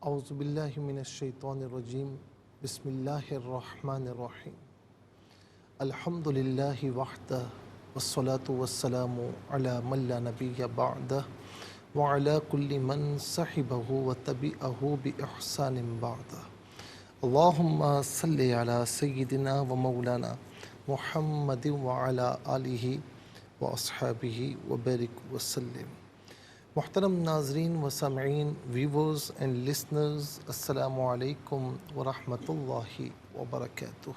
اعوذ باللہ من الشیطان الرجیم بسم اللہ الرحمن الرحیم الحمد للہ وحدہ والصلاة والسلام علی من لا نبی بعدہ وعلی کل من صحبہ وتبعہ بإحسان بعدہ اللہم صلی علی سیدنا و مولانا محمد وعلی آلہ واصحابہ وبارک وسلم۔ محترم ناظرین و سامعین، ویورز اینڈ لسنرز، السلام علیکم ورحمۃ اللہ وبرکاتہ۔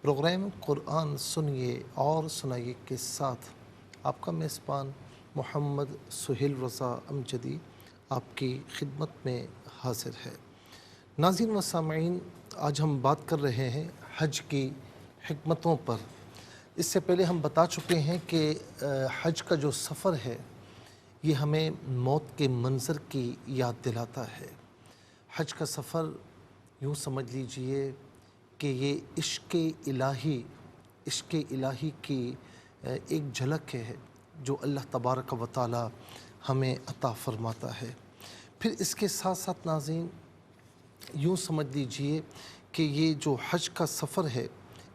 پروگرام قرآن سنیے اور سنائیے کے ساتھ آپ کا میزبان محمد سہیل رضا امجدی آپ کی خدمت میں حاضر ہے۔ ناظرین و سامعین، آج ہم بات کر رہے ہیں حج کی حکمتوں پر۔ اس سے پہلے ہم بتا چکے ہیں کہ حج کا جو سفر ہے یہ ہمیں موت کے منظر کی یاد دلاتا ہے۔ حج کا سفر یوں سمجھ لیجئے کہ یہ عشق الہی کی ایک جھلک ہے جو اللہ تبارک و تعالی ہمیں عطا فرماتا ہے۔ پھر اس کے ساتھ ساتھ ناظرین یوں سمجھ لیجئے کہ یہ جو حج کا سفر ہے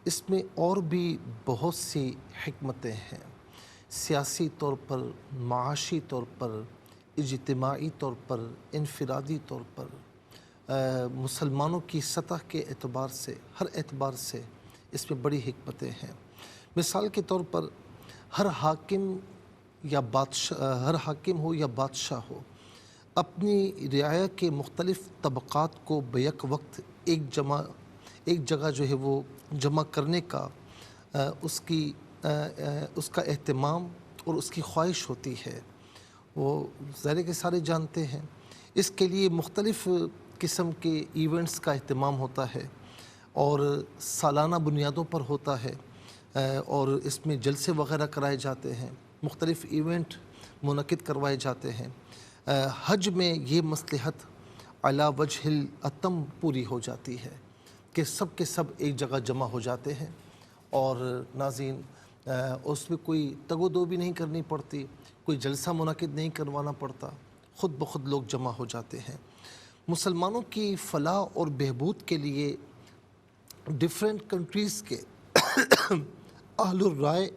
اس میں اور بھی بہت سی حکمتیں ہیں، سیاسی طور پر، معاشی طور پر، اجتماعی طور پر، انفرادی طور پر، مسلمانوں کی سطح کے اعتبار سے، ہر اعتبار سے اس میں بڑی حکمتیں ہیں۔ مثال کے طور پر ہر حاکم ہو یا بادشاہ ہو، اپنی رعایا کے مختلف طبقات کو بیک وقت ایک جگہ جو ہے وہ جمع کرنے کا اس کا اہتمام اور اس کی خواہش ہوتی ہے، وہ ظاہر کہ سارے جانتے ہیں۔ اس کے لیے مختلف قسم کے ایونٹس کا اہتمام ہوتا ہے اور سالانہ بنیادوں پر ہوتا ہے، اور اس میں جلسے وغیرہ کرائے جاتے ہیں، مختلف ایونٹ منعقد کروائے جاتے ہیں۔ حج میں یہ مصلحت علی وجہ الاتم پوری ہو جاتی ہے کہ سب کے سب ایک جگہ جمع ہو جاتے ہیں، اور ناظرین اس میں کوئی تگ و دو بھی نہیں کرنی پڑتی، کوئی جلسہ منعقد نہیں کروانا پڑتا، خود بخود لوگ جمع ہو جاتے ہیں۔ مسلمانوں کی فلاح اور بہبود کے لیے ڈیفرنٹ کنٹریز کے اہل الرائے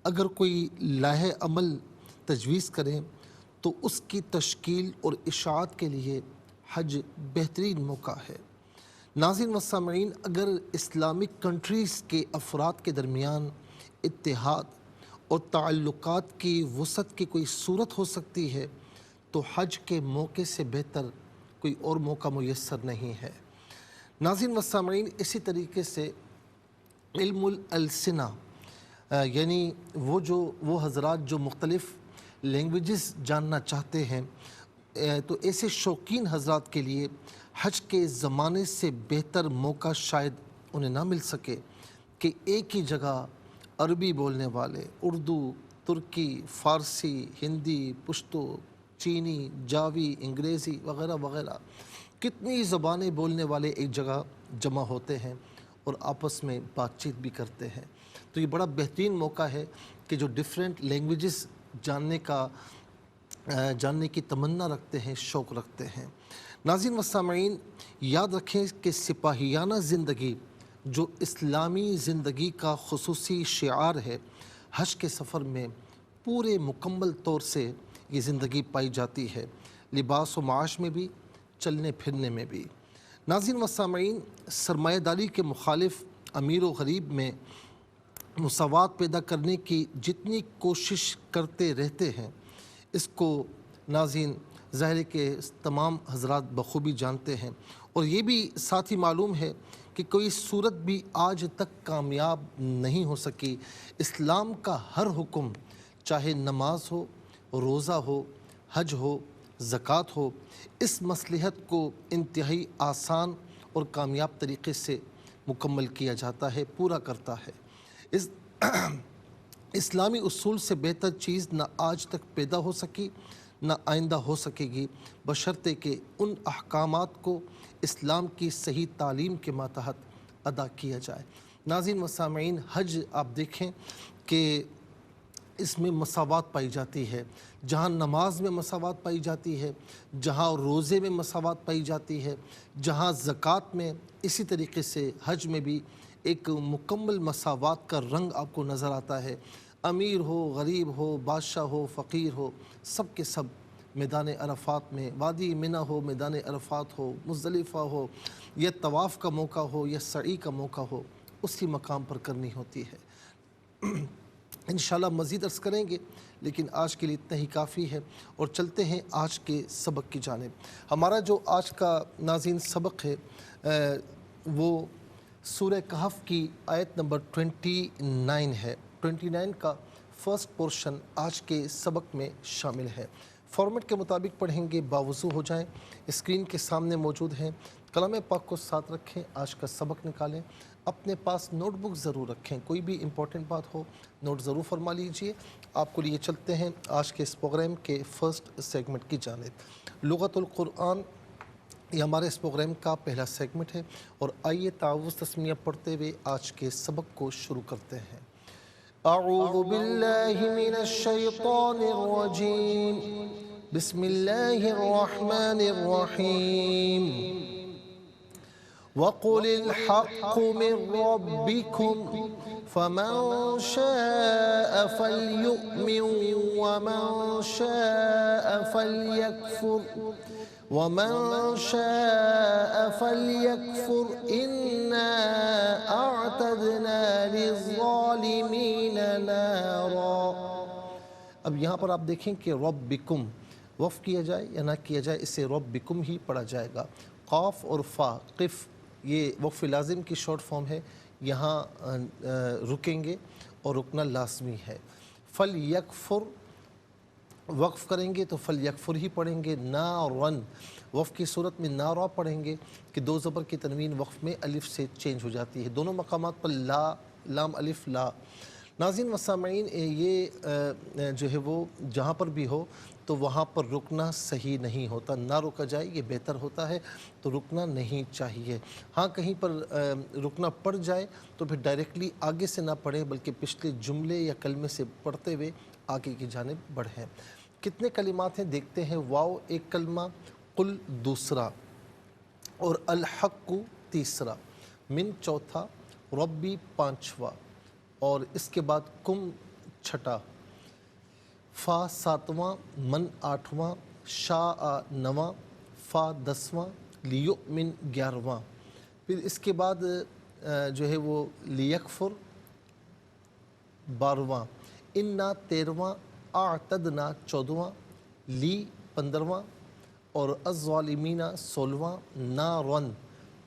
اگر کوئی لائحہ عمل تجویز کریں تو اس کی تشکیل اور اشاعت کے لیے حج بہترین موقع ہے۔ ناظرین و سامعین، اگر اسلامک کنٹریز کے افراد کے درمیان اتحاد اور تعلقات کی وسعت کی کوئی صورت ہو سکتی ہے تو حج کے موقع سے بہتر کوئی اور موقع میسر نہیں ہے۔ ناظرین و سامعین، اسی طریقے سے علم الالسنہ، یعنی وہ حضرات جو مختلف لینگویجز جاننا چاہتے ہیں، تو ایسے شوقین حضرات کے لیے حج کے زمانے سے بہتر موقع شاید انہیں نہ مل سکے کہ ایک ہی جگہ عربی بولنے والے، اردو، ترکی، فارسی، ہندی، پشتو، چینی، جاوی، انگریزی وغیرہ وغیرہ کتنی زبانیں بولنے والے ایک جگہ جمع ہوتے ہیں اور آپس میں بات چیت بھی کرتے ہیں۔ تو یہ بڑا بہترین موقع ہے کہ جو ڈیفرنٹ لینگویجز جاننے کی تمنا رکھتے ہیں، شوق رکھتے ہیں۔ ناظرین و سامعین، یاد رکھیں کہ سپاہیانہ زندگی جو اسلامی زندگی کا خصوصی شعار ہے، حج کے سفر میں پورے مکمل طور سے یہ زندگی پائی جاتی ہے، لباس و معاش میں بھی، چلنے پھرنے میں بھی۔ ناظرین و سامعین، سرمایہ داری کے مخالف امیر و غریب میں مساوات پیدا کرنے کی جتنی کوشش کرتے رہتے ہیں، اس کو ناظرین ظاہر ہے کہ تمام حضرات بخوبی جانتے ہیں، اور یہ بھی ساتھ ہی معلوم ہے کہ کوئی صورت بھی آج تک کامیاب نہیں ہو سکی۔ اسلام کا ہر حکم، چاہے نماز ہو، روزہ ہو، حج ہو، زکوٰۃ ہو، اس مصلحت کو انتہائی آسان اور کامیاب طریقے سے مکمل کیا جاتا ہے، پورا کرتا ہے۔ اسلامی اصول سے بہتر چیز نہ آج تک پیدا ہو سکی، نہ آئندہ ہو سکے گی، بشرطے کہ ان احکامات کو اسلام کی صحیح تعلیم کے ماتحت ادا کیا جائے۔ ناظرین و سامعین، حج آپ دیکھیں کہ اس میں مساوات پائی جاتی ہے، جہاں نماز میں مساوات پائی جاتی ہے، جہاں روزے میں مساوات پائی جاتی ہے، جہاں زکوٰۃ میں، اسی طریقے سے حج میں بھی ایک مکمل مساوات کا رنگ آپ کو نظر آتا ہے۔ امیر ہو، غریب ہو، بادشاہ ہو، فقیر ہو، سب کے سب میدان عرفات میں، وادی منی ہو، میدان عرفات ہو، مزدلفہ ہو، یا طواف کا موقع ہو یا سعی کا موقع ہو، اسی مقام پر کرنی ہوتی ہے۔ انشاءاللہ مزید عرض کریں گے، لیکن آج کے لیے اتنا ہی کافی ہے، اور چلتے ہیں آج کے سبق کی جانب۔ ہمارا جو آج کا ناظرین سبق ہے وہ سورہ کہف کی آیت نمبر 29 ہے۔ 29 کا فرسٹ پورشن آج کے سبق میں شامل ہے۔ فارمیٹ کے مطابق پڑھیں گے، باوضو ہو جائیں، اسکرین کے سامنے موجود ہیں، کلام پاک کو ساتھ رکھیں، آج کا سبق نکالیں، اپنے پاس نوٹ بک ضرور رکھیں، کوئی بھی امپورٹنٹ بات ہو نوٹ ضرور فرما لیجئے۔ آپ کو لیے چلتے ہیں آج کے اس پروگرام کے فرسٹ سیگمنٹ کی جانب۔ لغت القرآن یہ ہمارے اس پروگرام کا پہلا سیگمنٹ ہے، اور آئیے تعوذ تسمیہ پڑھتے ہوئے آج کے سبق کو شروع کرتے ہیں۔ اعوذ باللہ من الشیطان الرجیم، بسم اللہ الرحمن الرحیم۔ وَقُلِ الْحَقُّ مِنْ رَبِّكُمْ فَمَنْ شَاءَ فَلْيُؤْمِنْ وَمَنْ شَاءَ فَلْيَكْفُرْ إِنَّا أَعْتَدْنَا لِلظَّالِمِينَ نَارًا۔ اب یہاں پر آپ دیکھیں کہ ربکم وقف کیا جائے یا نہ کیا جائے، اسے ربکم ہی پڑھا جائے گا۔ قاف اور فا، قف، یہ وقف لازم کی شارٹ فارم ہے، یہاں رکیں گے اور رکنا لازمی ہے۔ فَلْيَكْفُرْ وقف کریں گے تو فَلْيَكْفُرْ ہی پڑھیں گے۔ نَارًا وقف کی صورت میں نارا پڑھیں گے کہ دو زبر کی تنوین وقف میں الف سے چینج ہو جاتی ہے، دونوں مقامات پر لا، لام الف لا۔ ناظرین و سامعین، یہ جو ہے وہ جہاں پر بھی ہو تو وہاں پر رکنا صحیح نہیں ہوتا، نہ رکا جائے یہ بہتر ہوتا ہے، تو رکنا نہیں چاہیے۔ ہاں کہیں پر رکنا پڑ جائے تو پھر ڈائریکٹلی آگے سے نہ پڑھیں، بلکہ پچھلے جملے یا کلمے سے پڑھتے ہوئے آگے کی جانب بڑھیں۔ کتنے کلمات ہیں دیکھتے ہیں۔ واو ایک کلمہ، قل دوسرا، اور الحق تیسرا، من چوتھا، ربی پانچواں، اور اس کے بعد کم چھٹا، فا ساتواں، من آٹھواں، شاء نواں، فا دسواں، لیؤمن گیارہواں، پھر اس کے بعد جو ہے وہ لیکفر بارہواں، انا تیرہواں، اعتدنا چودہواں، لی پندرہواں، اور الظالمین سولہواں، نارن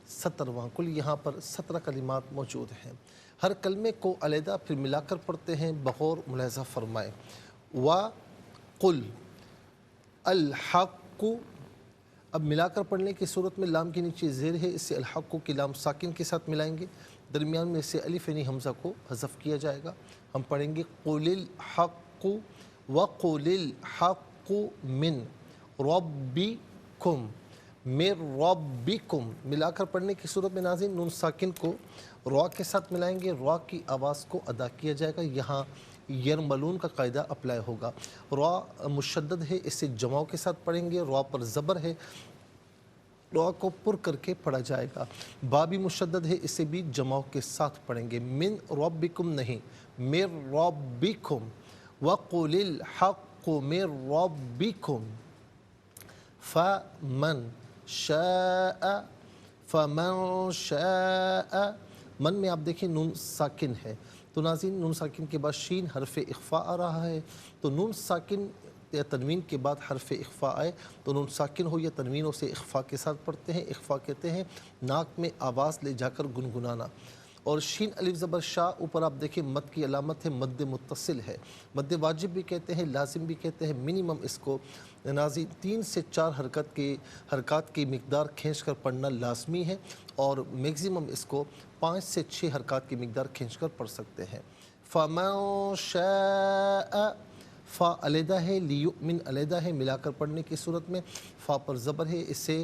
سترہواں۔ کل یہاں پر 17 کلمات موجود ہیں۔ ہر کلمے کو علیحدہ پھر ملا کر پڑھتے ہیں، بغور ملاحظہ فرمائیں۔ وَقُلْ الْحَقُّ، اب ملا کر پڑھنے کی صورت میں لام کے نیچے زیر ہے، اسے الحق کی لام ساکن کے ساتھ ملائیں گے، درمیان میں سے الف یعنی حمزہ کو حذف کیا جائے گا۔ ہم پڑھیں گے قُلِ الْحَقُّ وَقُلِ الْحَقُّ مِنْ رَبِّكُمْ، من ربکم، ملا کر پڑھنے کی صورت میں ناظرین نون ساکن کو را کے ساتھ ملائیں گے، را کی آواز کو ادا کیا جائے گا، یہاں یرملون کا قاعدہ اپلائی ہوگا۔ را مشدد ہے، اسے جماؤ کے ساتھ پڑھیں گے، را پر زبر ہے، را کو پر کر کے پڑھا جائے گا۔ با بھی مشدد ہے، اسے بھی جماؤ کے ساتھ پڑھیں گے، من ربکم نہیں، من ربکم، وَقُلِ الْحَقُّ مِن رَبِّكُمْ فَمَنْ شاء، من میں آپ دیکھیں نون ساکن ہے، تو ناظرین نون ساکن کے بعد شین حرف اخفاء آ رہا ہے، تو نون ساکن یا تنوین کے بعد حرف اخفاء آئے تو نون ساکن ہو یا تنوین اسے اخفاء کے ساتھ پڑھتے ہیں۔ اخفاء کہتے ہیں ناک میں آواز لے جا کر گنگنانا، اور شین الف زبر شاء اوپر آپ دیکھیں مد کی علامت ہے، مد متصل ہے، مد واجب بھی کہتے ہیں، لازم بھی کہتے ہیں۔ منیمم اس کو ناظرین 3 سے 4 حرکات کی مقدار کھینچ کر پڑھنا لازمی ہے، اور میگزیمم اس کو 5 سے 6 حرکات کی مقدار کھینچ کر پڑھ سکتے ہیں۔ فَمَن شَاءَ، فا علیحدہ ہے، لیؤمن علیحدہ ہے، ملا کر پڑھنے کی صورت میں فا پر زبر ہے، اسے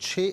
6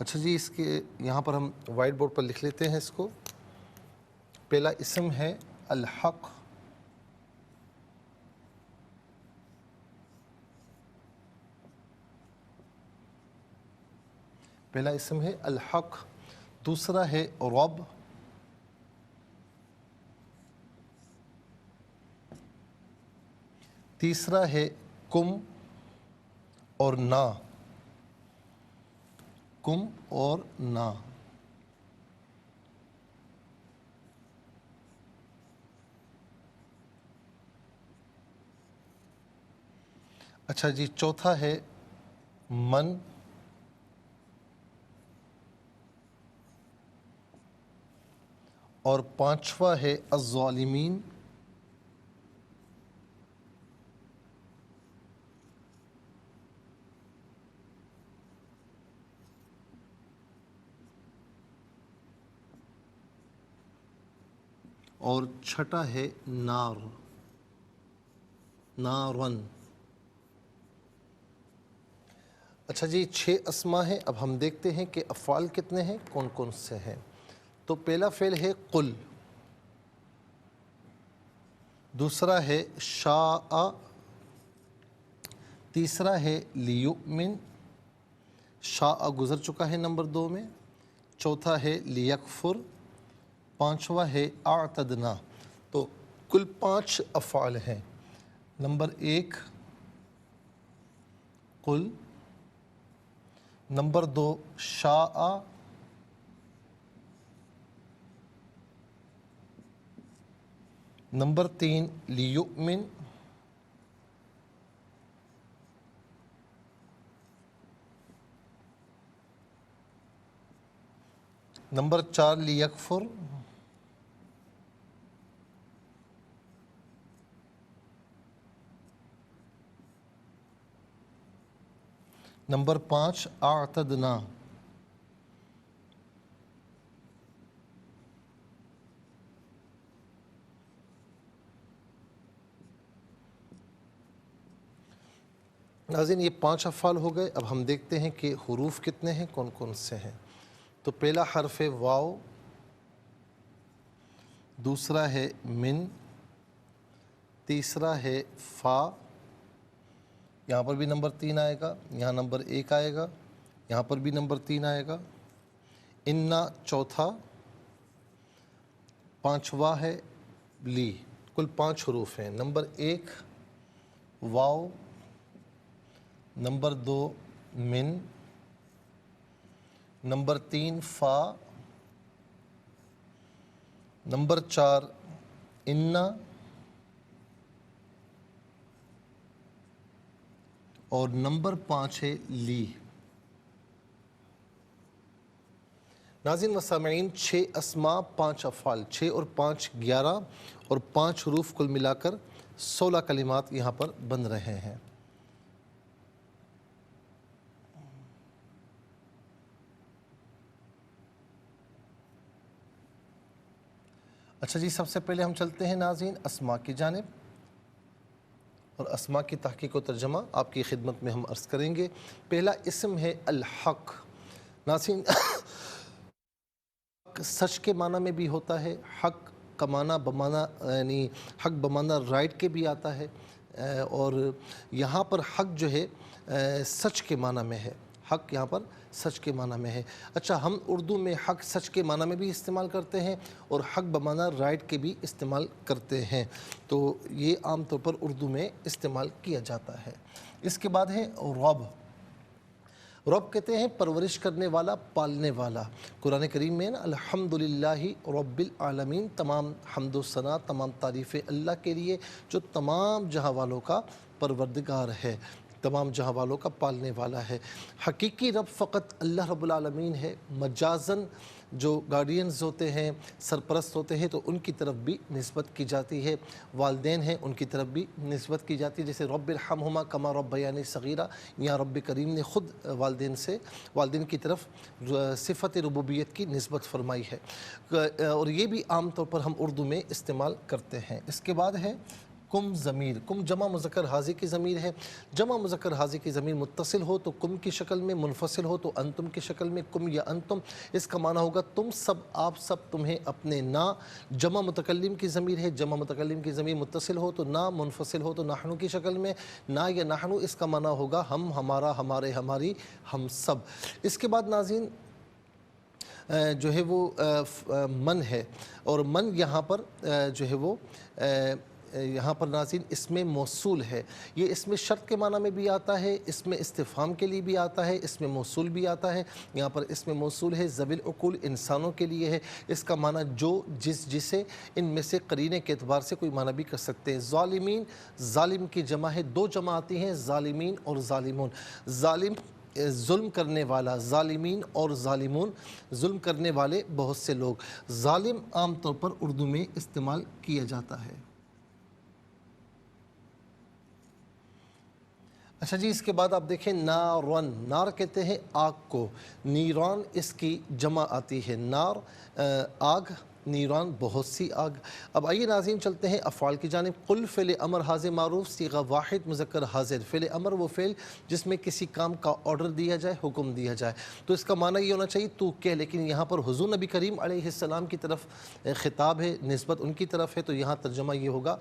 اچھا جی، اس کے یہاں پر ہم وائٹ بورڈ پر لکھ لیتے ہیں اس کو. پہلا اسم ہے الحق. پہلا اسم ہے الحق. دوسرا ہے رب. تیسرا ہے کم اور نا. کم اور نا. اچھا جی، چوتھا ہے من. اور پانچواں ہے الظالمین. اور چھٹا ہے نار. نارن. اچھا جی، 6 اسما ہیں. اب ہم دیکھتے ہیں کہ افعال کتنے ہیں، کون کون سے ہیں. تو پہلا فعل ہے قل. دوسرا ہے شاء. تیسرا ہے لیؤمن. شاء گزر چکا ہے نمبر 2 میں. چوتھا ہے لیکفر. پانچواں ہے اعتدنا. تو کل 5 افعال ہیں. نمبر 1 قل. نمبر 2 شاء. نمبر 3 لیؤمن. نمبر 4 لیکفر. نمبر 5 اعتدنا. ناظرین، یہ 5 افعال ہو گئے. اب ہم دیکھتے ہیں کہ حروف کتنے ہیں، کون کون سے ہیں. تو پہلا حرف ہے واو. دوسرا ہے من. تیسرا ہے فا. یہاں پر بھی نمبر 3 آئے گا. یہاں نمبر 1 آئے گا. یہاں پر بھی نمبر 3 آئے گا. انا چوتھا. پانچواں ہے لی. کل 5 حروف ہیں. نمبر 1 واو. نمبر 2 من. نمبر 3 فا. نمبر 4 انا. اور نمبر 5 ہے لی. ناظرین و سامعین، 6 اسما 5 افعال. 6 اور 5 11 اور 5 حروف کل ملا کر 16 کلمات یہاں پر بن رہے ہیں. اچھا جی، سب سے پہلے ہم چلتے ہیں ناظرین اسما کی جانب، اور اسما کی تحقیق و ترجمہ آپ کی خدمت میں ہم عرض کریں گے. پہلا اسم ہے الحق. ناظرین، سچ کے معنی میں بھی ہوتا ہے. حق کا معنی بمعنی یعنی حق بمعنی رائٹ کے بھی آتا ہے. اور یہاں پر حق جو ہے سچ کے معنی میں ہے. حق یہاں پر سچ کے معنی میں ہے. اچھا، ہم اردو میں حق سچ کے معنی میں بھی استعمال کرتے ہیں اور حق بمعنی رائٹ کے بھی استعمال کرتے ہیں. تو یہ عام طور پر اردو میں استعمال کیا جاتا ہے. اس کے بعد ہے رب. رب کہتے ہیں پرورش کرنے والا، پالنے والا. قرآن کریم میں الحمدللہ رب العالمین، تمام حمد و ثنا، تمام تعریفیں اللہ کے لیے جو تمام جہاں والوں کا پروردگار ہے، تمام جہاں والوں کا پالنے والا ہے. حقیقی رب فقط اللہ رب العالمین ہے. مجازن جو گارڈینز ہوتے ہیں، سرپرست ہوتے ہیں، تو ان کی طرف بھی نسبت کی جاتی ہے. والدین ہیں، ان کی طرف بھی نسبت کی جاتی ہے. جیسے رب ارحمہما کما ربیانی صغیرہ، یہاں رب کریم نے خود والدین کی طرف صفت ربوبیت کی نسبت فرمائی ہے. اور یہ بھی عام طور پر ہم اردو میں استعمال کرتے ہیں. اس کے بعد ہے کم ضمیر، کم جمع مذکر حاضر کی ضمیر ہے، جمع مذکر حاضر کی ضمیر متصل ہو تو کم کی شکل میں، منفصل ہو تو انتم کی شکل میں، کم یا انتم، اس کا معنی ہوگا تم سب، آپ سب، تمہیں، اپنے، نا جمع متکلم کی ضمیر ہے، جمع متکلم کی ضمیر متصل ہو تو نا، منفصل ہو تو نحنو کی شکل میں، نا یا نحنو، اس کا معنی ہوگا ہم، ہمارا، ہمارے، ہماری، ہم سب۔ اس کے بعد ناظرین جو ہے وہ من ہے، اور من یہاں پر جو ہے وہ یہاں پر ناظرین اسم موصول ہے۔ یہ اسم شرط کے معنی میں بھی آتا ہے، اسم استفہام کے لیے بھی آتا ہے، اسم موصول بھی آتا ہے۔ یہاں پر اسم موصول ہے، ذوی العقول انسانوں کے لیے ہے، اس کا معنی جو، جس، جسے، ان میں سے قرینے کے اعتبار سے کوئی معنی بھی کر سکتے ہیں۔ ظالمین، ظالم کی جمع ہے، دو جمع آتی ہیں، ظالمین اور ظالمون۔ ظالم ظلم کرنے والا، ظالمین اور ظالمون ظلم کرنے والے بہت سے لوگ۔ ظالم عام طور پر اردو میں استعمال کیا جاتا ہے۔ اچھا جی، اس کے بعد آپ دیکھیں نارن، نار کہتے ہیں آگ کو، نیران اس کی جمع آتی ہے، نار آگ، نیران بہت سی آگ۔ اب آئیے ناظرین چلتے ہیں افعال کی جانب۔ قل فعل امر حاضر معروف، صیغہ واحد مذکر حاضر۔ فعل امر وہ فعل جس میں کسی کام کا آرڈر دیا جائے، حکم دیا جائے، تو اس کا معنی یہ ہونا چاہیے تو کہ، لیکن یہاں پر حضور نبی کریم علیہ السلام کی طرف خطاب ہے، نسبت ان کی طرف ہے، تو یہاں ترجمہ یہ ہوگا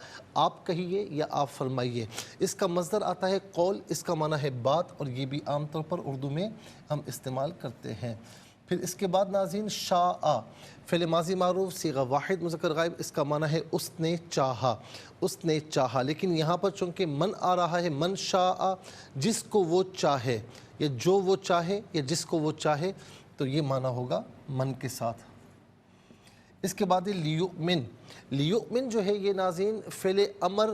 آپ کہیے یا آپ فرمائیے۔ اس کا مصدر آتا ہے قول، اس کا معنی ہے بات، اور یہ بھی عام طور پر اردو میں ہم استعمال کرتے ہیں۔ پھر اس کے بعد ناظرین شاء، فعل ماضی معروف، صیغہ واحد مذکر غائب، اس کا معنی ہے اس نے چاہا، اس نے چاہا، لیکن یہاں پر چونکہ من آ رہا ہے، من شاء، جس کو وہ چاہے، یا جو وہ چاہے، یا جس کو وہ چاہے، تو یہ معنی ہوگا من کے ساتھ۔ اس کے بعد لیؤمن، لیؤمن جو ہے یہ ناظرین فعل امر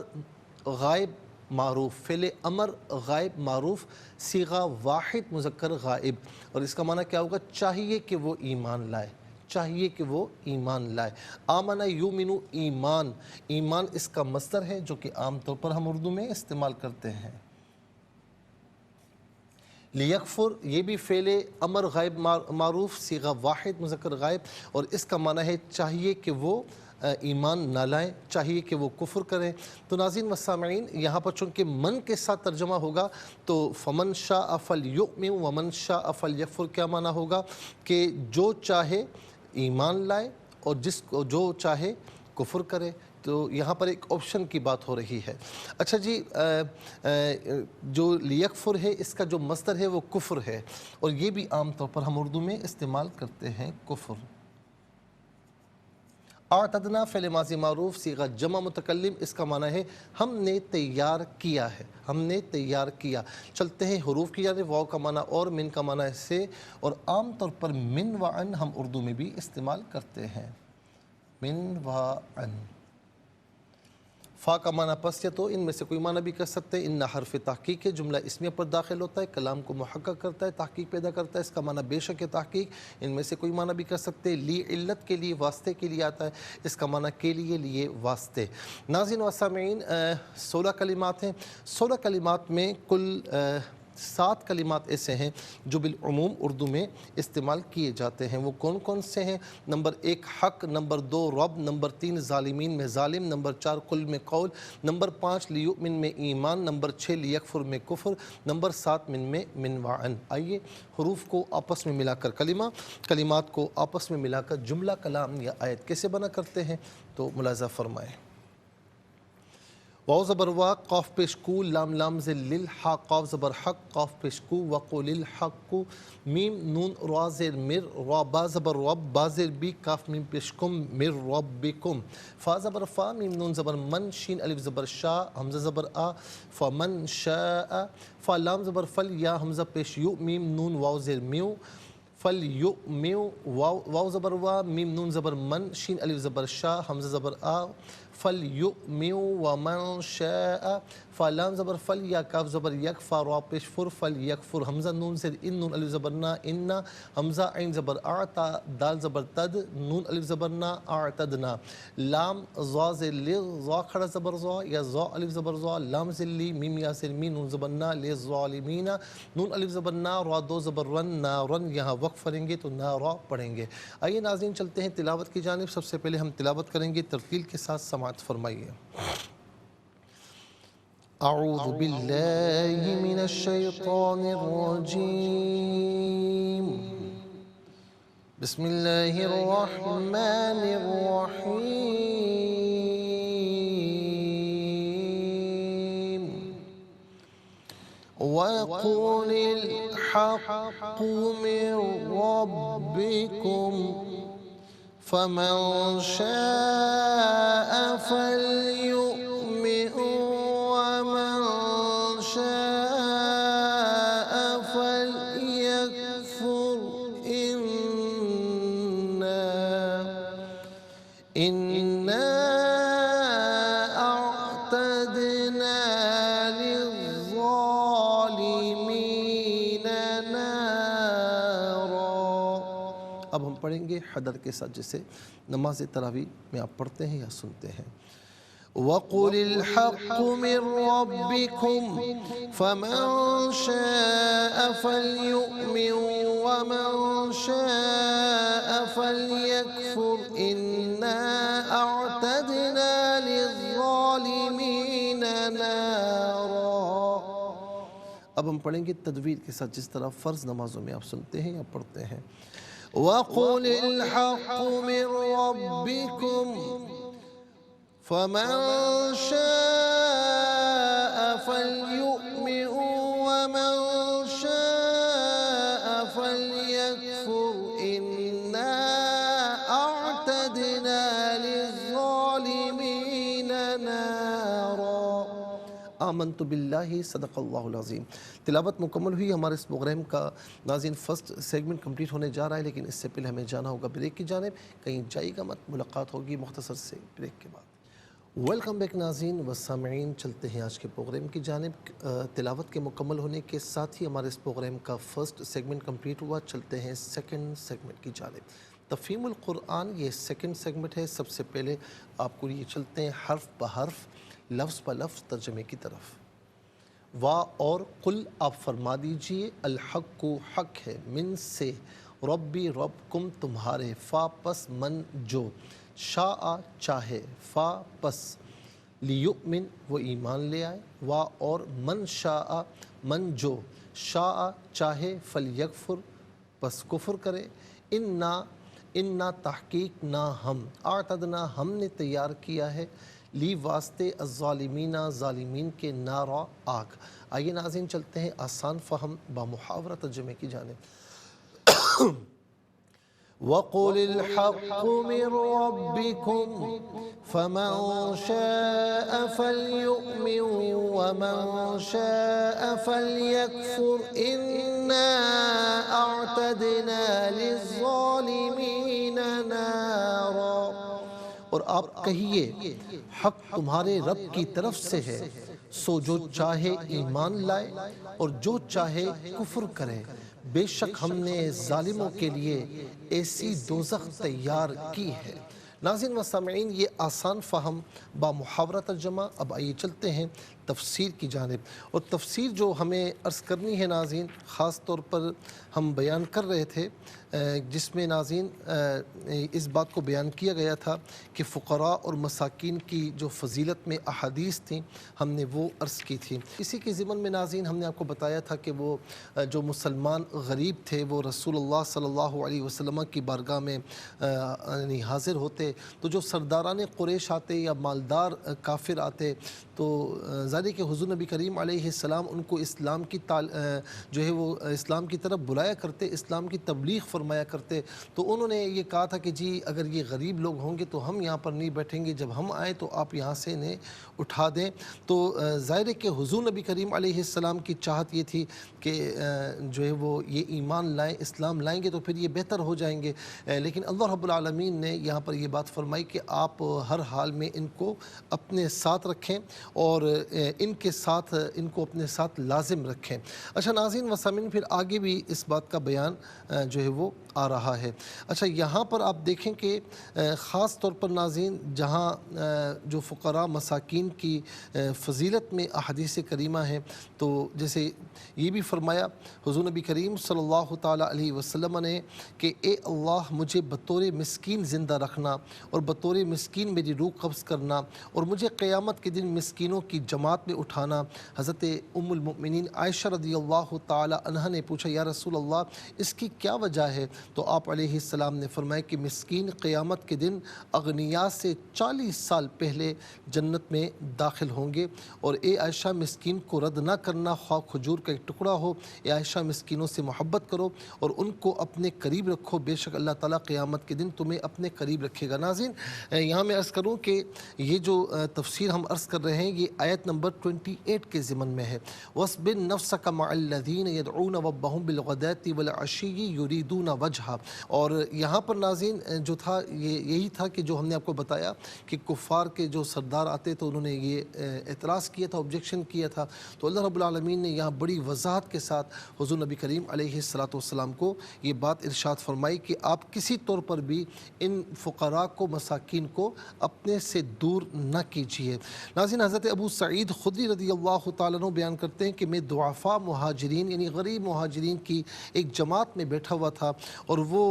غائب معروف، فعل امر غائب معروف، صیغہ واحد مذکر غائب، اور اس کا معنی کیا ہوگا؟ چاہیے کہ وہ ایمان لائے، چاہیے کہ وہ ایمان لائے۔ آمن یؤمن، ایمان، ایمان اس کا مصدر ہے جو کہ عام طور پر ہم اردو میں استعمال کرتے ہیں۔ لیکفر، یہ بھی فعل امر غائب معروف، صیغہ واحد مذکر غائب، اور اس کا معنی ہے چاہیے کہ وہ ایمان نہ لائیں، چاہیے کہ وہ کفر کریں۔ تو ناظرین و سامعین، یہاں پر چونکہ من کے ساتھ ترجمہ ہوگا تو فمن شاء فلیؤمن ومن شاء فلیکفر، کیا معنی ہوگا کہ جو چاہے ایمان لائے اور جس کو جو چاہے کفر کرے۔ تو یہاں پر ایک آپشن کی بات ہو رہی ہے۔ اچھا جی، جو لیکفر ہے اس کا جو مصدر ہے وہ کفر ہے، اور یہ بھی عام طور پر ہم اردو میں استعمال کرتے ہیں، کفر۔ اعتدنا فعل ماضی معروف، صیغہ جمع متکلم، اس کا معنی ہے ہم نے تیار کیا ہے، ہم نے تیار کیا۔ چلتے ہیں حروف کی جانب۔ واو کا معنی اور، من کا معنی سے، اور عام طور پر من و عن ہم اردو میں بھی استعمال کرتے ہیں، من و عن۔ فا کا معنی پس یا تو، ان میں سے کوئی معنی بھی کر سکتے ہیں۔ ان حرف تحقیق ہے، جملہ اسمیہ پر داخل ہوتا ہے، کلام کو محقق کرتا ہے، تحقیق پیدا کرتا ہے، اس کا معنی بے شک ہے تحقیق، ان میں سے کوئی معنی بھی کر سکتے ہیں۔ لی علت کے لیے، واسطے کے لیے آتا ہے، اس کا معنی کے لیے واسطے۔ ناظرین و سامعین، 16 کلمات ہیں۔ 16 کلمات میں کل 7 کلمات ایسے ہیں جو بالعموم اردو میں استعمال کیے جاتے ہیں۔ وہ کون کون سے ہیں؟ نمبر 1 حق، نمبر 2 رب، نمبر 3 ظالمین میں ظالم، نمبر 4 قل میں قول، نمبر 5 لیؤمن میں ایمان، نمبر 6 لیکفر میں کفر، نمبر 7 من میں من وعن۔ آئیے حروف کو آپس میں ملا کر کلمات کو آپس میں ملا کر جملہ، کلام یا آیت کیسے بنا کرتے ہیں تو ملاحظہ فرمائیں۔ واو زبر وا، قاف پیش کو، لام لام زل لل، حا قاف زبر حق، قاف پیش کو، وقل الحق، میم نون را زیر مر، را با زبر رب، با زیر بی، کاف میم پیش کم، مر ربکم، فا زبر فا، میم نون زبر من، شین الف زبر شا، حمزہ زبر آ، فمن شاء، فا لام زبر فل، یا حمزہ پیش یو، میم نون واو زیر میو، فل یو میو، واو زبر وا، میم نون زبر من، شین الف زبر شا، حمزہ زبر آ، فل یو میو ومن شاء، فا لام زبر فل، یا کاف زبر یک، فا را پیش فر، فل یکفر، حمزہ نون زیر ان، نون الف زبر نا، انا، حمزہ عین زبر آ، تا دال زبر تد، نون الف زبر نا، اعتدنا، لام ظا زیر لی، ظا کھڑا زبر ظا، یا ظا الف زبر ظا، لام زیر لی، میم یا زیر می، نون زبر نا، للظالمین، نون الف زبر نا، را دو زبر رن، نارن، یہاں وقف پڑھیں گے تو نارا پڑھیں گے۔ آئیے ناظرین چلتے ہیں تلاوت کی جانب۔ سب سے پہلے ہم تلاوت کریں گے، ترتیل کے ساتھ سماعت فرمائیے۔ أعوذ بالله من الشيطان الرجيم بسم الله الرحمن الرحيم وقل الحق من ربكم فمن شاء فليؤمن ومن شاء فليكفر إنا أعتدنا للظالمين نارا. اب ہم پڑھیں گے حدر کے ساتھ جسے نماز تراویح میں آپ پڑھتے ہیں یا سنتے ہیں. وَقُلِ الْحَقُّ مِنْ رَبِّكُمْ فَمَنْ شَاءَ فَلْيُؤْمِنْ وَمَنْ شَاءَ فَلْيَكْفُرْ إِنَّا أَعْتَدْنَا لِلظَّالِمِينَ نَارًا. اب ہم پڑھیں گے تدویر کے ساتھ جس طرح فرض نمازوں میں آپ سنتے ہیں یا پڑھتے ہیں. وَقُلِ الْحَقُّ مِنْ رَبِّكُمْ فَمَنْ شَاءَ فَلْيُؤْمِنْ وَمَنْ شَاءَ فَلْيَكْفُرْ إِنَّا أَعْتَدْنَا لِلظَّالِمِينَ نَارًا. آمنت باللہ صدق اللہ العظیم. تلاوت مکمل ہوئی. ہمارے اس پروگرام کا ناظرین فرسٹ سیگمنٹ کمپلیٹ ہونے جا رہا ہے، لیکن اس سے پہلے ہمیں جانا ہوگا بریک کی جانب. کہیں جائے گا مت، ملاقات ہوگی مختصر سے بریک کے بعد. ویلکم بیک ناظرین و سامعین، چلتے ہیں آج کے پروگرام کی جانب. تلاوت کے مکمل ہونے کے ساتھ ہی ہمارے اس پروگرام کا فرسٹ سیگمنٹ کمپلیٹ ہوا. چلتے ہیں سیکنڈ سیگمنٹ کی جانب. تفہیم القرآن یہ سیکنڈ سیگمنٹ ہے. سب سے پہلے آپ کو یہ چلتے ہیں حرف بحرف، لفظ بہ لفظ ترجمے کی طرف. وا اور قل آپ فرما دیجئے، الحق کو حق ہے، من سے، ربی رب کم تمہارے، فا پس من جو، شاء چاہے، فا پس لیؤمن وہ ایمان لے آئے، وا اور من شاء من جو، شاء چاہے، فلیکفر پس کفر کرے، انا تحقیق نہ ہم، اعتدنا ہم نے تیار کیا ہے، لی واسطے الظالمین ظالمین کے، نارا آگ. آئیے ناظرین چلتے ہیں آسان فہم با محاورہ ترجمے کی جانب. وَقُلِ الْحَقُّ مِنْ رَبِّكُمْ فَمَنْ شَاءَ فَلْيُؤْمِنْ وَمَنْ شَاءَ فَلْيَكْفُرْ إِنَّا أَعْتَدْنَا لِلظَّالِمِينَ نَارًا. اور آپ کہیے حق تمہارے رب کی طرف سے ہے، سو جو چاہے ایمان لائے اور جو چاہے کفر کرے، بے شک ہم نے ظالموں کے لیے ایسی دوزخ تیار کی ہے. ناظرین و سامعین یہ آسان فہم با محاورہ ترجمہ. اب آئیے چلتے ہیں تفسیر کی جانب. اور تفسیر جو ہمیں عرض کرنی ہے ناظرین، خاص طور پر ہم بیان کر رہے تھے، جس میں ناظرین اس بات کو بیان کیا گیا تھا کہ فقراء اور مساکین کی جو فضیلت میں احادیث تھیں ہم نے وہ عرض کی تھی. اسی کے ضمن میں ناظرین ہم نے آپ کو بتایا تھا کہ وہ جو مسلمان غریب تھے وہ رسول اللہ صلی اللہ علیہ وسلم کی بارگاہ میں حاضر ہوتے، تو جو سرداران قریش آتے یا مالدار کافر آتے تو ظاہر کہ حضور نبی کریم علیہ السلام ان کو اسلام کی جو ہے وہ اسلام کی طرف بلایا کرتے، اسلام کی تبلیغ فرمایا کرتے. تو انہوں نے یہ کہا تھا کہ جی اگر یہ غریب لوگ ہوں گے تو ہم یہاں پر نہیں بیٹھیں گے، جب ہم آئیں تو آپ یہاں سے انہیں اٹھا دیں. تو ظاہر ہے کہ حضور نبی کریم علیہ السلام کی چاہت یہ تھی کہ جو ہے وہ یہ ایمان لائیں، اسلام لائیں گے تو پھر یہ بہتر ہو جائیں گے. لیکن اللہ رب العالمین نے یہاں پر یہ بات فرمائی کہ آپ ہر حال میں ان کو اپنے ساتھ رکھیں اور ان کو اپنے ساتھ لازم رکھیں. اچھا ناظرین و سامعین پھر آگے بھی اس بات کا بیان جو ہے وہ آ رہا ہے. اچھا یہاں پر آپ دیکھیں کہ خاص طور پر ناظرین جہاں جو فقراء مساکین کی فضیلت میں احادیث کریمہ ہیں، تو جیسے یہ بھی فرمایا حضور نبی کریم صلی اللہ تعالیٰ علیہ وسلم نے کہ اے اللہ مجھے بطور مسکین زندہ رکھنا اور بطور مسکین میری روح قبض کرنا، اور مجھے قیامت کے دن مسکین مسکینوں کی جماعت میں اٹھانا۔ حضرت ام المؤمنین عائشہ رضی اللہ تعالی عنہ نے پوچھا یا رسول اللہ اس کی کیا وجہ ہے؟ تو آپ علیہ السلام نے فرمایا کہ مسکین قیامت کے دن اغنیاء سے 40 سال پہلے جنت میں داخل ہوں گے۔ اور اے عائشہ مسکین کو رد نہ کرنا، خواہ کھجور کا ایک ٹکڑا ہو۔ اے عائشہ مسکینوں سے محبت کرو اور ان کو اپنے قریب رکھو، بے شک اللہ تعالیٰ قیامت کے دن تمہیں اپنے قریب رکھے گا۔ ناظرین یہاں میں عرض کروں کہ یہ جو تفسیر ہم عرض کر رہے ہیں یہ آیت نمبر 28 کے ضمن میں ہے۔ وَاصْبِرْ نَفْسَكَ مَعَ الَّذِينَ يَدْعُونَ رَبَّهُمْ بِالْغَدَاةِ وَالْعَشِيِّ يُرِيدُونَ وَجْهَهُ۔ اور یہاں پر ناظرین جو تھا یہی تھا کہ جو ہم نے آپ کو بتایا کہ کفار کے جو سردار آتے تو انہوں نے یہ اعتراض کیا تھا، آبجیکشن کیا تھا، تو اللہ رب العالمین نے یہاں بڑی وضاحت کے ساتھ حضور نبی کریم علیہ السلام کو یہ بات ارشاد فرمائی کہ آپ کسی طور پر بھی ان فقراء کو، مساکین کو اپنے سے دور نہ کیجیے۔ ناظرین حضرت ابو سعید خدری رضی اللہ تعالیٰ عنہ بیان کرتے ہیں کہ میں ضعفاء مہاجرین یعنی غریب مہاجرین کی ایک جماعت میں بیٹھا ہوا تھا، اور وہ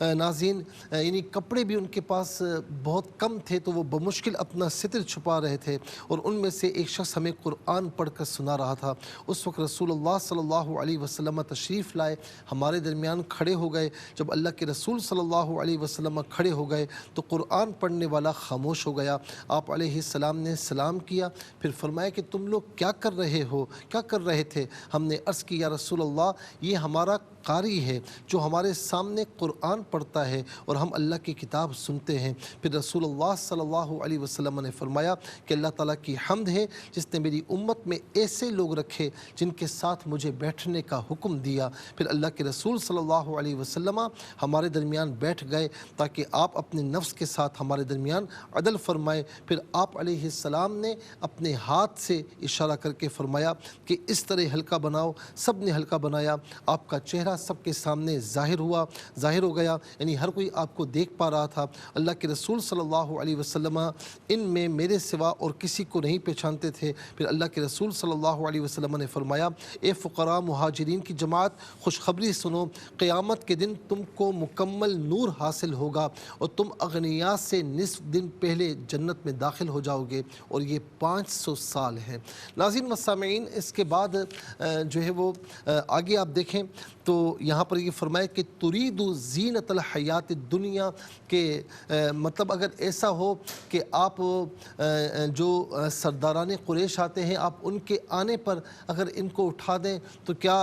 ناظرین یعنی کپڑے بھی ان کے پاس بہت کم تھے، تو وہ بمشکل اپنا ستر چھپا رہے تھے، اور ان میں سے ایک شخص ہمیں قرآن پڑھ کر سنا رہا تھا۔ اس وقت رسول اللہ صلی اللہ علیہ وسلم تشریف لائے، ہمارے درمیان کھڑے ہو گئے۔ جب اللہ کے رسول صلی اللہ علیہ وسلم کھڑے ہو گئے تو قرآن پڑھنے والا خاموش ہو گیا۔ آپ علیہ السلام نے سلام کیا، پھر فرمایا کہ تم لوگ کیا کر رہے ہو، کیا کر رہے تھے؟ ہم نے عرض کی یا رسول اللہ یہ ہمارا قاری ہے جو ہمارے سامنے قرآن پڑھتا ہے اور ہم اللہ کی کتاب سنتے ہیں۔ پھر رسول اللہ صلی اللہ علیہ وسلم نے فرمایا کہ اللہ تعالیٰ کی حمد ہے جس نے میری امت میں ایسے لوگ رکھے جن کے ساتھ مجھے بیٹھنے کا حکم دیا۔ پھر اللہ کے رسول صلی اللہ علیہ وسلم ہمارے درمیان بیٹھ گئے تاکہ آپ اپنے نفس کے ساتھ ہمارے درمیان عدل فرمائے۔ پھر آپ علیہ السلام نے اپنے ہاتھ سے اشارہ کر کے فرمایا کہ اس طرح ہلکا بناؤ۔ سب نے ہلکا بنایا، آپ کا چہرہ سب کے سامنے ظاہر ہو گیا، یعنی ہر کوئی آپ کو دیکھ پا رہا تھا۔ اللہ کے رسول صلی اللہ علیہ وسلم ان میں میرے سوا اور کسی کو نہیں پہچانتے تھے۔ پھر اللہ کے رسول صلی اللہ علیہ وسلم نے فرمایا اے فقراء مہاجرین کی جماعت خوشخبری سنو، قیامت کے دن تم کو مکمل نور حاصل ہوگا اور تم اغنیاء سے نصف دن پہلے جنت میں داخل ہو جاؤ گے، اور یہ 500 سال ہے۔ ناظرین و سامعین اس کے بعد جو ہے وہ آگے آپ دیکھیں تو یہاں پر یہ فرمایا کہ ترید زینت الحیات الدنیا، کہ مطلب اگر ایسا ہو کہ آپ جو سرداران قریش آتے ہیں آپ ان کے آنے پر اگر ان کو اٹھا دیں تو کیا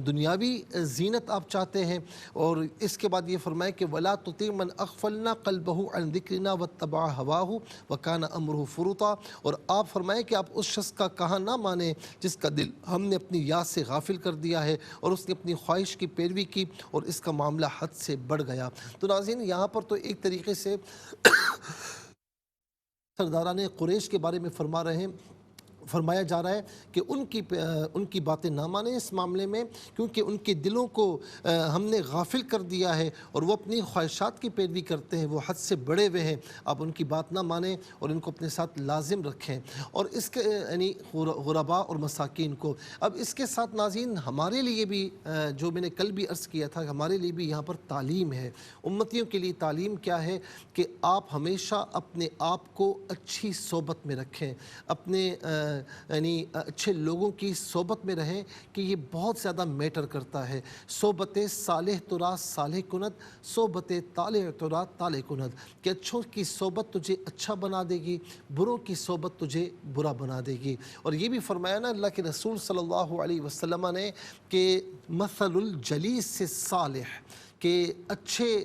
دنیاوی زینت آپ چاہتے ہیں؟ اور اس کے بعد یہ فرمایا کہ وَلَا تُطِعْ مَنْ أَغْفَلْنَا قَلْبَهُ عَنْ ذِكْرِنَا وَاتَّبَعَ هَوَاهُ وَكَانَ أَمْرُهُ فُرُطًا، اور آپ فرمائیں کہ آپ اس شخص کا کہا نہ مانیں جس کا دل ہم نے اپنی یاد سے غافل کر دیا ہے اور اس نے اپنی خواہش کی پیروی کی اور اس کا معاملہ حد سے بڑھ گیا۔ تو ناظرین یہاں پر تو ایک طریقے سے سرداران قریش کے بارے میں فرمایا جا رہا ہے کہ ان کی باتیں نہ مانیں اس معاملے میں، کیونکہ ان کے دلوں کو ہم نے غافل کر دیا ہے اور وہ اپنی خواہشات کی پیروی کرتے ہیں، وہ حد سے بڑے ہوئے ہیں۔ آپ ان کی بات نہ مانیں اور ان کو اپنے ساتھ لازم رکھیں، اور اس کے یعنی غرباء اور مساکین کو۔ اب اس کے ساتھ ناظرین ہمارے لیے بھی جو میں نے کل بھی عرض کیا تھا، ہمارے لیے بھی یہاں پر تعلیم ہے۔ امتیوں کے لیے تعلیم کیا ہے کہ آپ ہمیشہ اپنے آپ کو اچھی صحبت میں رکھیں، اپنے یعنی اچھے لوگوں کی صحبت میں رہیں کہ یہ بہت زیادہ میٹر کرتا ہے۔ صحبت صالح ترا صالح کند، صحبت طالع ترا طالع کند، کہ اچھوں کی صحبت تجھے اچھا بنا دے گی، بروں کی صحبت تجھے برا بنا دے گی۔ اور یہ بھی فرمایا نا اللہ کے رسول صلی اللہ علیہ وسلم نے کہ مثل الجلیس الصالح، کہ اچھے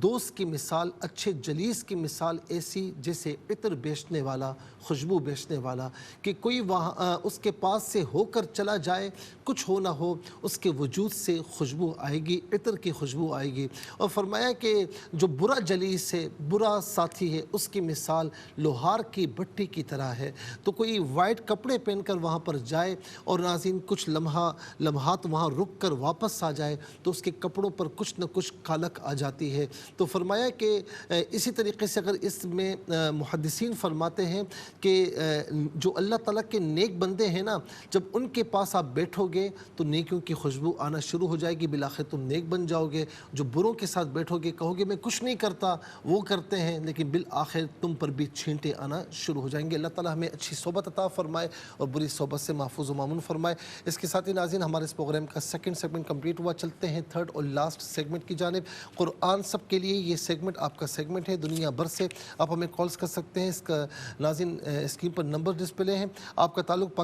دوست کی مثال، اچھے جلیس کی مثال ایسی جیسے عطر بیچنے والا، خوشبو بیچنے والا، کہ کوئی وہاں اس کے پاس سے ہو کر چلا جائے، کچھ ہو نہ ہو، اس کے وجود سے خوشبو آئے گی، عطر کی خوشبو آئے گی۔ اور فرمایا کہ جو برا جلیس ہے، برا ساتھی ہے، اس کی مثال لوہار کی بٹی کی طرح ہے۔ تو کوئی وائٹ کپڑے پہن کر وہاں پر جائے اور ناظرین کچھ لمحات وہاں رک کر واپس آ جائے تو اس کے کپڑوں پر کچھ نہ کچھ کالک آ جاتی ہے۔ تو فرمایا کہ اسی طریقے سے اگر اس میں محدثین فرماتے ہیں کہ جو اللہ تعالیٰ کے نیک بندے ہیں نا، جب ان کے پاس آپ بیٹھو گے تو نیکیوں کی خوشبو آنا شروع ہو جائے گی، بالآخر تم نیک بن جاؤ گے۔ جو بروں کے ساتھ بیٹھو گے کہو گے میں کچھ نہیں کرتا، وہ کرتے ہیں، لیکن بالآخر تم پر بھی چھینٹے آنا شروع ہو جائیں گے۔ اللہ تعالیٰ ہمیں اچھی صحبت عطا فرمائے اور بری صحبت سے محفوظ و مامون فرمائے۔ اس کے ساتھ ہی ناظرین ہمارے اس پروگرام کا سیکنڈ سیگمنٹ کمپلیٹ ہوا، چلتے ہیں تھرڈ اور لاسٹ سیگمنٹ کی جانب۔ قرآن سب کے لیے یہ سیگمنٹ آپ کا سیگمنٹ ہے، دنیا بھر سے آپ ہمیں کالز کر سکتے ہیں۔ اس کا ناظرین اسکرین پر نمبر ڈسپلے ہیں، آپ کا تعلق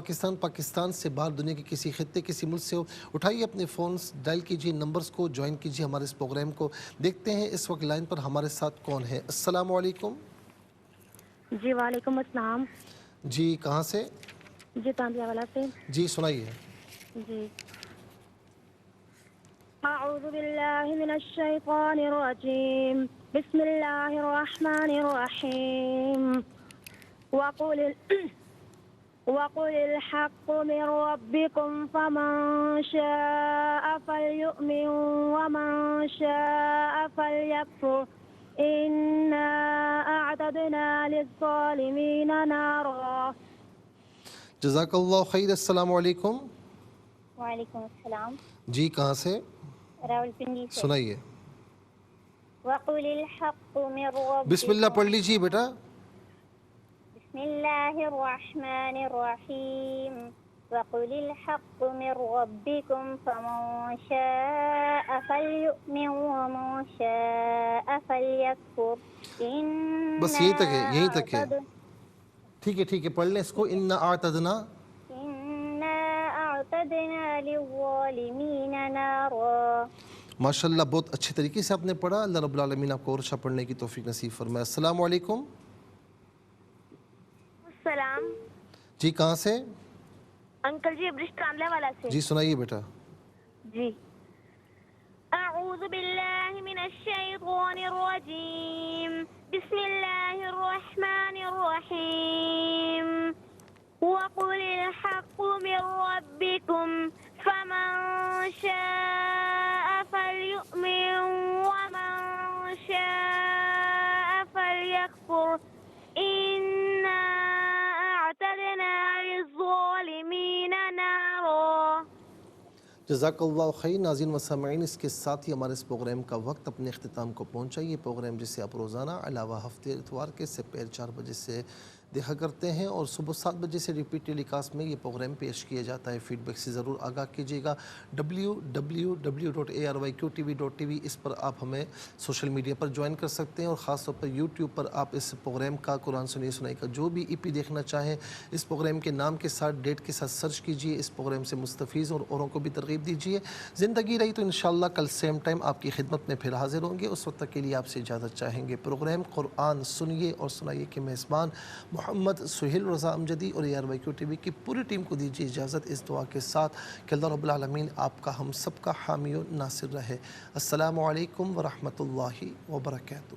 پاکستان سے باہر دنیا کے کسی خطے کسی ملک سے ہو، اٹھائیے اپنے فونز، ڈائل کیجیے نمبرز کو، جوائن کیجیے ہمارے اس پروگرام کو۔ دیکھتے ہیں اس وقت لائن پر ہمارے ساتھ کون ہے۔ السلام علیکم۔ جی وعلیکم السلام۔ جی کہاں سے؟ جی تانبیہ والا سے۔ جی سنائیے۔ جی اعوذ باللہ من الشیطان الرجیم، بسم اللہ الرحمن الرحیم، وقل الحق من ربكم فمن شاء فليؤمن ومن شاء فليكفر إنا أعتدنا للظالمين نارا۔ جزاک اللہ خیر۔ السلام علیکم۔ وعلیکم السلام۔ جی کہاں سے؟ راولپنڈی سے۔ سنائیے۔ وقل الحق من ربكم، بسم اللہ پڑھ لیجیے بیٹا۔ بسم اللہ الرحمن الرحیم، وقل الحق من ربكم فمن شاء فليؤمن ومن شاء فليكفر بس یہیں تک ہے، یہیں تک ہے، ٹھیک ہے ٹھیک ہے، پڑھ لیں اس کو۔ انا اعتدنا للظالمین نارا۔ ماشاء اللہ بہت اچھے طریقے سے آپ نے پڑھا، اللہ رب العالمین آپ کو اور اچھا پڑھنے کی توفیق نصیب فرمائے۔ السلام علیکم۔ السلام۔ جی کہاں سے؟ انکل جی برش کاملہ والا سے۔ جی سنائیے بیٹا۔ جی اعوذ باللہ من الشیطان الرجیم، بسم اللہ الرحمن الرحیم، وقل الحق من ربكم فمن شاء فليؤمن ومن شاء فليكفر إنا أعتدنا للظالمين نارا۔ جزاک اللہ خیر۔ ناظرین و سامعین، اس کے ساتھ ہی ہمارے اس پروگرام کا وقت اپنے اختتام کو پہنچا۔ یہ پروگرام جسے آپ روزانہ علاوہ ہفتے اتوار کے سپیر 4 بجے سے دیکھا کرتے ہیں اور صبح 7 بجے سے ریپیٹ ٹیلی کاسٹ میں یہ پروگرام پیش کیا جاتا ہے۔ فیڈ بیک سے ضرور آگاہ کیجیے گا۔ www.arykqtv.tv اس پر آپ ہمیں سوشل میڈیا پر جوائن کر سکتے ہیں اور خاص طور پر یوٹیوب پر آپ اس پروگرام کا قرآن سنیے سنائی کا جو بھی ای پی دیکھنا چاہیں، اس پروگرام کے نام کے ساتھ ڈیٹ کے ساتھ سرچ کیجیے، اس پروگرام سے مستفیض اور اوروں کو بھی ترغیب دیجیے۔ زندگی رہی تو انشاءاللہ کل سیم ٹائم آپ کی خدمت میں پھر حاضر ہوں گے۔ اس وقت تک کے لیے آپ سے اجازت چاہیں گے۔ پروگرام قرآن سنیے اور سنائیے کے میزبان محمد سہیل رضا امجدی اور ARYQ کی پوری ٹیم کو دیجیے اجازت اس دعا کے ساتھ کہ اللہ رب العالمین آپ کا ہم سب کا حامی و ناصر رہے۔ السلام علیکم ورحمۃ اللہ وبرکاتہ۔